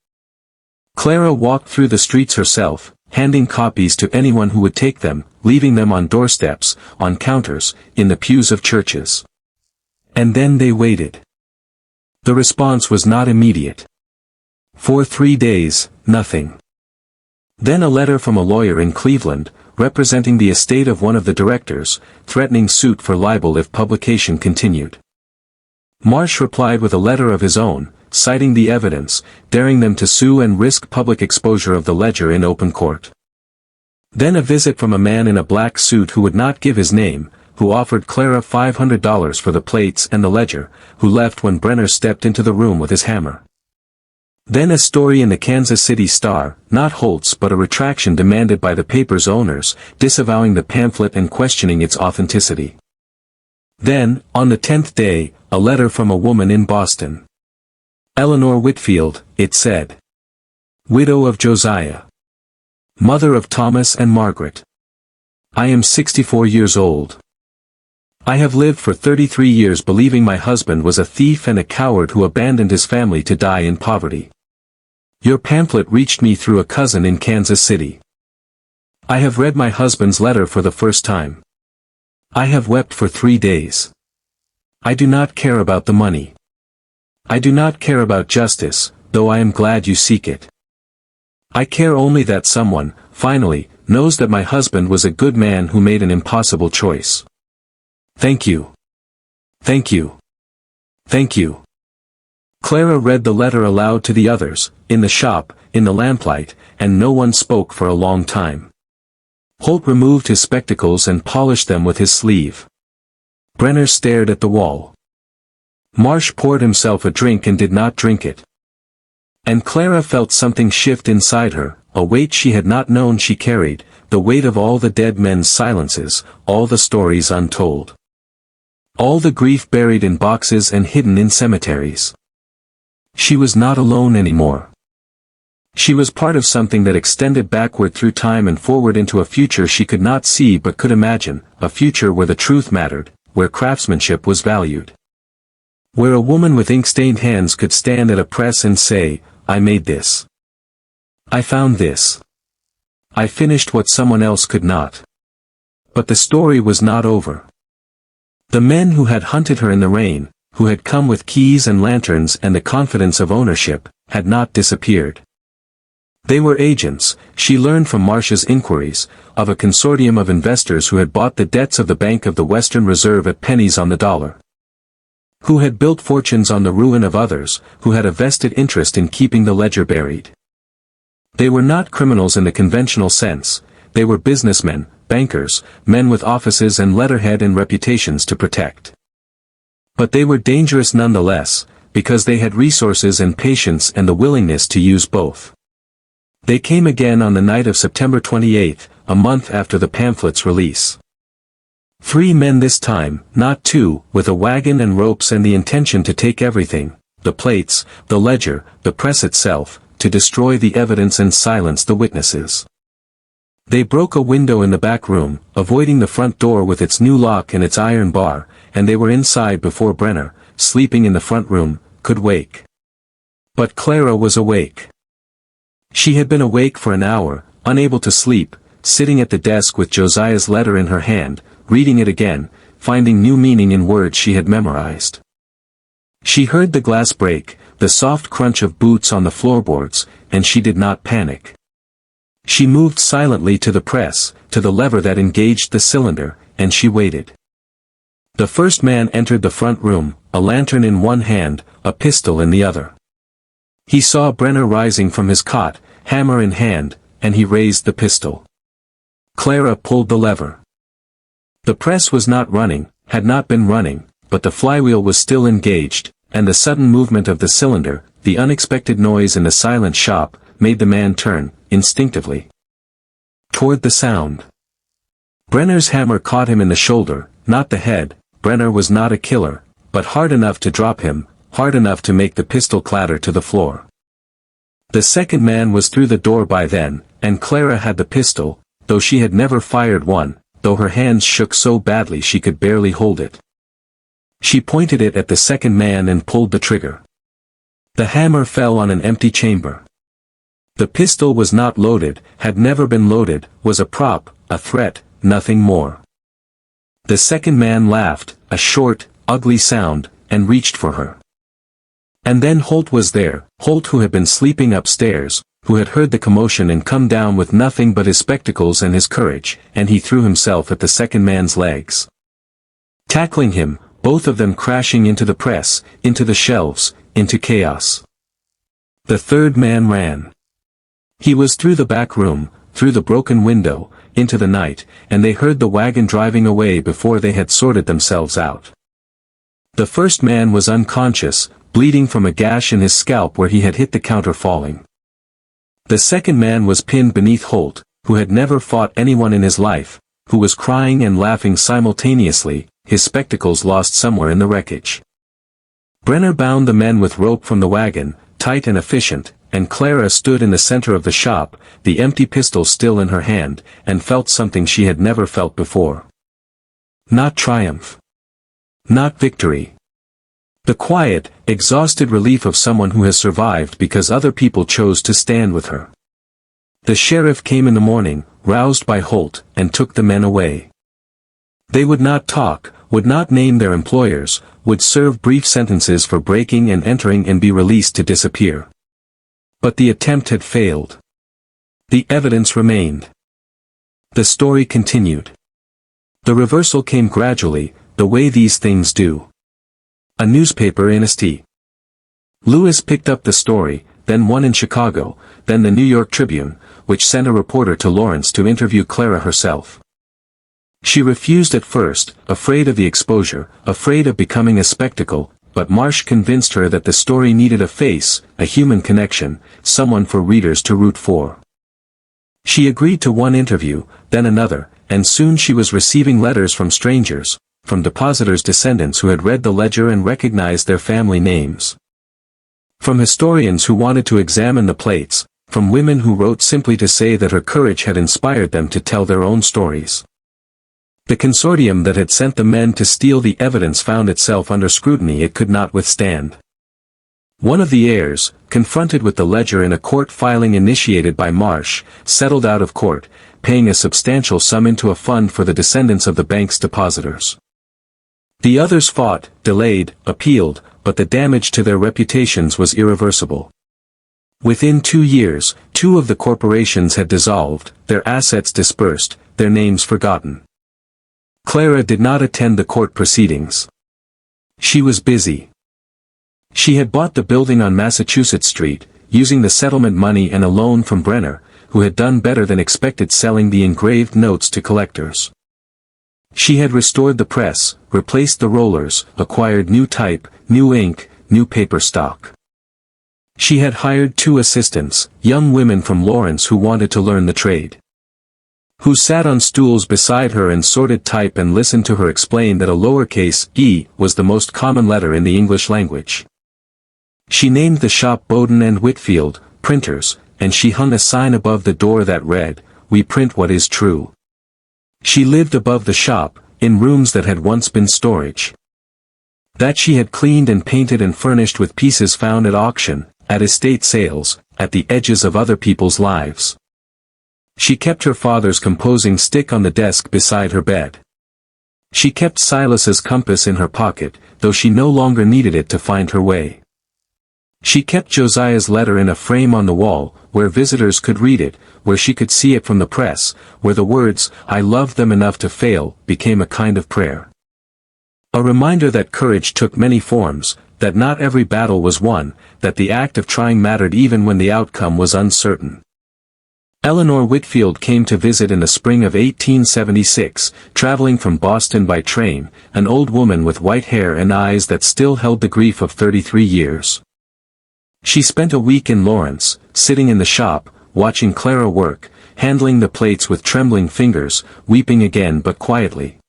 Clara walked through the streets herself, handing copies to anyone who would take them, leaving them on doorsteps, on counters, in the pews of churches. And then they waited. The response was not immediate. For 3 days, nothing. Then a letter from a lawyer in Cleveland, representing the estate of one of the directors, threatening suit for libel if publication continued. Marsh replied with a letter of his own, citing the evidence, daring them to sue and risk public exposure of the ledger in open court. Then a visit from a man in a black suit who would not give his name, who offered Clara $500 for the plates and the ledger, who left when Brenner stepped into the room with his hammer. Then a story in the Kansas City Star, not Holt's but a retraction demanded by the paper's owners, disavowing the pamphlet and questioning its authenticity. Then, on the 10th day, a letter from a woman in Boston. Eleanor Whitfield, it said. Widow of Josiah. Mother of Thomas and Margaret. I am 64 years old. I have lived for 33 years believing my husband was a thief and a coward who abandoned his family to die in poverty. Your pamphlet reached me through a cousin in Kansas City. I have read my husband's letter for the first time. I have wept for 3 days. I do not care about the money. I do not care about justice, though I am glad you seek it. I care only that someone, finally, knows that my husband was a good man who made an impossible choice. Thank you. Thank you. Thank you. Clara read the letter aloud to the others, in the shop, in the lamplight, and no one spoke for a long time. Holt removed his spectacles and polished them with his sleeve. Brenner stared at the wall. Marsh poured himself a drink and did not drink it. And Clara felt something shift inside her, a weight she had not known she carried, the weight of all the dead men's silences, all the stories untold. All the grief buried in boxes and hidden in cemeteries. She was not alone anymore. She was part of something that extended backward through time and forward into a future she could not see but could imagine, a future where the truth mattered, where craftsmanship was valued. Where a woman with ink-stained hands could stand at a press and say, "I made this. I found this. I finished what someone else could not." But the story was not over. The men who had hunted her in the rain, who had come with keys and lanterns and the confidence of ownership, had not disappeared. They were agents, she learned from Marsh's inquiries, of a consortium of investors who had bought the debts of the Bank of the Western Reserve at pennies on the dollar. Who had built fortunes on the ruin of others, who had a vested interest in keeping the ledger buried. They were not criminals in the conventional sense, they were businessmen, bankers, men with offices and letterhead and reputations to protect. But they were dangerous nonetheless, because they had resources and patience and the willingness to use both. They came again on the night of September 28, a month after the pamphlet's release. 3 men this time, not 2, with a wagon and ropes and the intention to take everything, the plates, the ledger, the press itself, to destroy the evidence and silence the witnesses. They broke a window in the back room, avoiding the front door with its new lock and its iron bar, and they were inside before Brenner, sleeping in the front room, could wake. But Clara was awake. She had been awake for an hour, unable to sleep, sitting at the desk with Josiah's letter in her hand, reading it again, finding new meaning in words she had memorized. She heard the glass break, the soft crunch of boots on the floorboards, and she did not panic. She moved silently to the press, to the lever that engaged the cylinder, and she waited. The first man entered the front room, a lantern in one hand, a pistol in the other. He saw Brenner rising from his cot, hammer in hand, and he raised the pistol. Clara pulled the lever. The press was not running, had not been running, but the flywheel was still engaged, and the sudden movement of the cylinder, the unexpected noise in the silent shop, made the man turn, instinctively, toward the sound. Brenner's hammer caught him in the shoulder, not the head. Brenner was not a killer, but hard enough to drop him, hard enough to make the pistol clatter to the floor. The second man was through the door by then, and Clara had the pistol, though she had never fired one, though her hands shook so badly she could barely hold it. She pointed it at the second man and pulled the trigger. The hammer fell on an empty chamber. The pistol was not loaded, had never been loaded, was a prop, a threat, nothing more. The second man laughed, a short, ugly sound, and reached for her. And then Holt was there, Holt who had been sleeping upstairs, who had heard the commotion and come down with nothing but his spectacles and his courage, and he threw himself at the second man's legs. Tackling him, both of them crashing into the press, into the shelves, into chaos. The third man ran. He was through the back room, through the broken window, into the night, and they heard the wagon driving away before they had sorted themselves out. The first man was unconscious, bleeding from a gash in his scalp where he had hit the counter falling. The second man was pinned beneath Holt, who had never fought anyone in his life, who was crying and laughing simultaneously, his spectacles lost somewhere in the wreckage. Brenner bound the men with rope from the wagon, tight and efficient, and Clara stood in the center of the shop, the empty pistol still in her hand, and felt something she had never felt before. Not triumph. Not victory. The quiet, exhausted relief of someone who has survived because other people chose to stand with her. The sheriff came in the morning, roused by Holt, and took the men away. They would not talk, would not name their employers, would serve brief sentences for breaking and entering and be released to disappear. But the attempt had failed. The evidence remained. The story continued. The reversal came gradually, the way these things do. A newspaper in a Lewis picked up the story, then one in Chicago, then the New York Tribune, which sent a reporter to Lawrence to interview Clara herself. She refused at first, afraid of the exposure, afraid of becoming a spectacle, but Marsh convinced her that the story needed a face, a human connection, someone for readers to root for. She agreed to one interview, then another, and soon she was receiving letters from strangers, from depositors' descendants who had read the ledger and recognized their family names. From historians who wanted to examine the plates, from women who wrote simply to say that her courage had inspired them to tell their own stories. The consortium that had sent the men to steal the evidence found itself under scrutiny it could not withstand. One of the heirs, confronted with the ledger in a court filing initiated by Marsh, settled out of court, paying a substantial sum into a fund for the descendants of the bank's depositors. The others fought, delayed, appealed, but the damage to their reputations was irreversible. Within 2 years, 2 of the corporations had dissolved, their assets dispersed, their names forgotten. Clara did not attend the court proceedings. She was busy. She had bought the building on Massachusetts Street, using the settlement money and a loan from Brenner, who had done better than expected selling the engraved notes to collectors. She had restored the press, replaced the rollers, acquired new type, new ink, new paper stock. She had hired 2 assistants, young women from Lawrence who wanted to learn the trade. Who sat on stools beside her and sorted type and listened to her explain that a lowercase e was the most common letter in the English language. She named the shop Bowden and Whitfield, printers, and she hung a sign above the door that read, "We print what is true." She lived above the shop, in rooms that had once been storage. That she had cleaned and painted and furnished with pieces found at auction, at estate sales, at the edges of other people's lives. She kept her father's composing stick on the desk beside her bed. She kept Silas's compass in her pocket, though she no longer needed it to find her way. She kept Josiah's letter in a frame on the wall, where visitors could read it, where she could see it from the press, where the words, "I loved them enough to fail," became a kind of prayer. A reminder that courage took many forms, that not every battle was won, that the act of trying mattered even when the outcome was uncertain. Eleanor Whitfield came to visit in the spring of 1876, traveling from Boston by train, an old woman with white hair and eyes that still held the grief of 33 years. She spent a week in Lawrence, sitting in the shop, watching Clara work, handling the plates with trembling fingers, weeping again but quietly.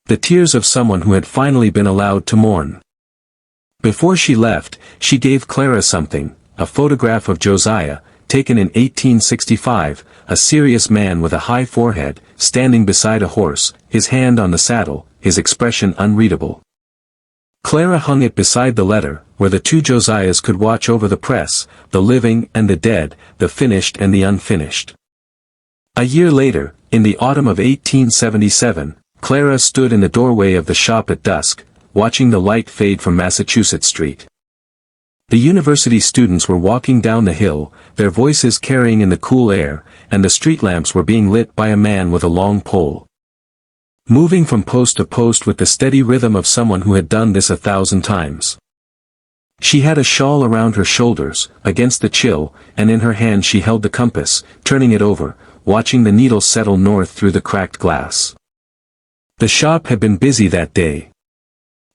The tears of someone who had finally been allowed to mourn. Before she left, she gave Clara something, a photograph of Josiah, taken in 1865, a serious man with a high forehead, standing beside a horse, his hand on the saddle, his expression unreadable. Clara hung it beside the letter, where the 2 Josiahs could watch over the press, the living and the dead, the finished and the unfinished. A year later, in the autumn of 1877, Clara stood in the doorway of the shop at dusk, watching the light fade from Massachusetts Street. The university students were walking down the hill, their voices carrying in the cool air, and the street lamps were being lit by a man with a long pole. Moving from post to post with the steady rhythm of someone who had done this 1,000 times. She had a shawl around her shoulders, against the chill, and in her hand she held the compass, turning it over, watching the needle settle north through the cracked glass. The shop had been busy that day.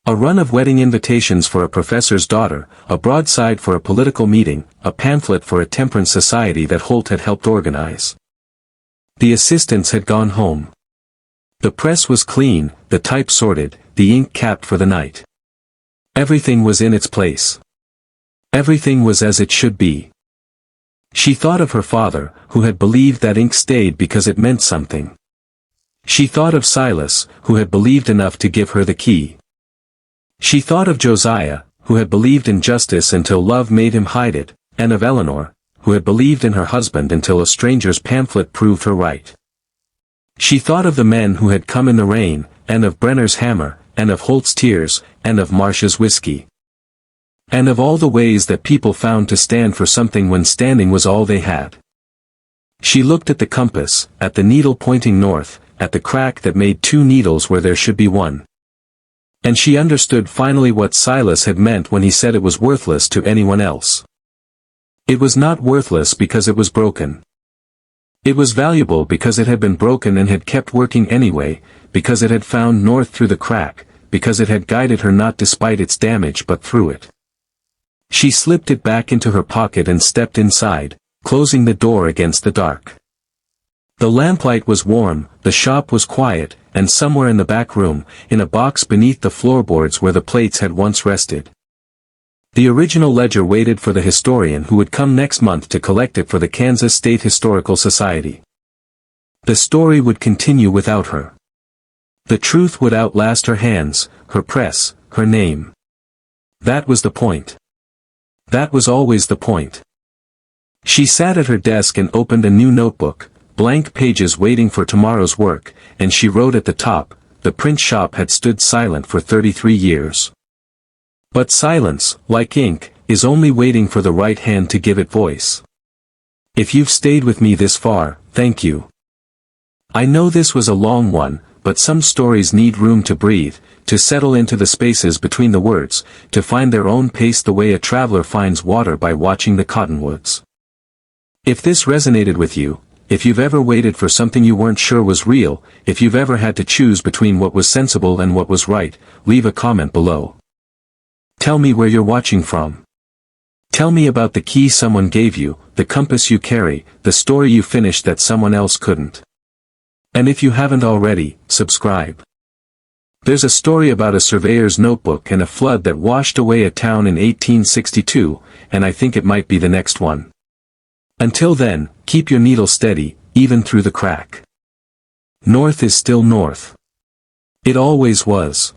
A run of wedding invitations for a professor's daughter, a broadside for a political meeting, a pamphlet for a temperance society that Holt had helped organize. The assistants had gone home. The press was clean, the type sorted, the ink capped for the night. Everything was in its place. Everything was as it should be. She thought of her father, who had believed that ink stayed because it meant something. She thought of Silas, who had believed enough to give her the key. She thought of Josiah, who had believed in justice until love made him hide it, and of Eleanor, who had believed in her husband until a stranger's pamphlet proved her right. She thought of the men who had come in the rain, and of Brenner's hammer, and of Holt's tears, and of Marsh's whiskey. And of all the ways that people found to stand for something when standing was all they had. She looked at the compass, at the needle pointing north, at the crack that made 2 needles where there should be 1. And she understood finally what Silas had meant when he said it was worthless to anyone else. It was not worthless because it was broken. It was valuable because it had been broken and had kept working anyway, because it had found north through the crack, because it had guided her not despite its damage but through it. She slipped it back into her pocket and stepped inside, closing the door against the dark. The lamplight was warm, the shop was quiet, and somewhere in the back room, in a box beneath the floorboards where the plates had once rested, the original ledger waited for the historian who would come next month to collect it for the Kansas State Historical Society. The story would continue without her. The truth would outlast her hands, her press, her name. That was the point. That was always the point. She sat at her desk and opened a new notebook, blank pages waiting for tomorrow's work, and she wrote at the top, "The print shop had stood silent for 33 years. But silence, like ink, is only waiting for the right hand to give it voice. If you've stayed with me this far, thank you. I know this was a long one, but some stories need room to breathe, to settle into the spaces between the words, to find their own pace the way a traveler finds water by watching the cottonwoods. If this resonated with you, if you've ever waited for something you weren't sure was real, if you've ever had to choose between what was sensible and what was right, leave a comment below. Tell me where you're watching from. Tell me about the key someone gave you, the compass you carry, the story you finished that someone else couldn't. And if you haven't already, subscribe. There's a story about a surveyor's notebook and a flood that washed away a town in 1862, and I think it might be the next one. Until then, keep your needle steady, even through the crack. North is still north. It always was.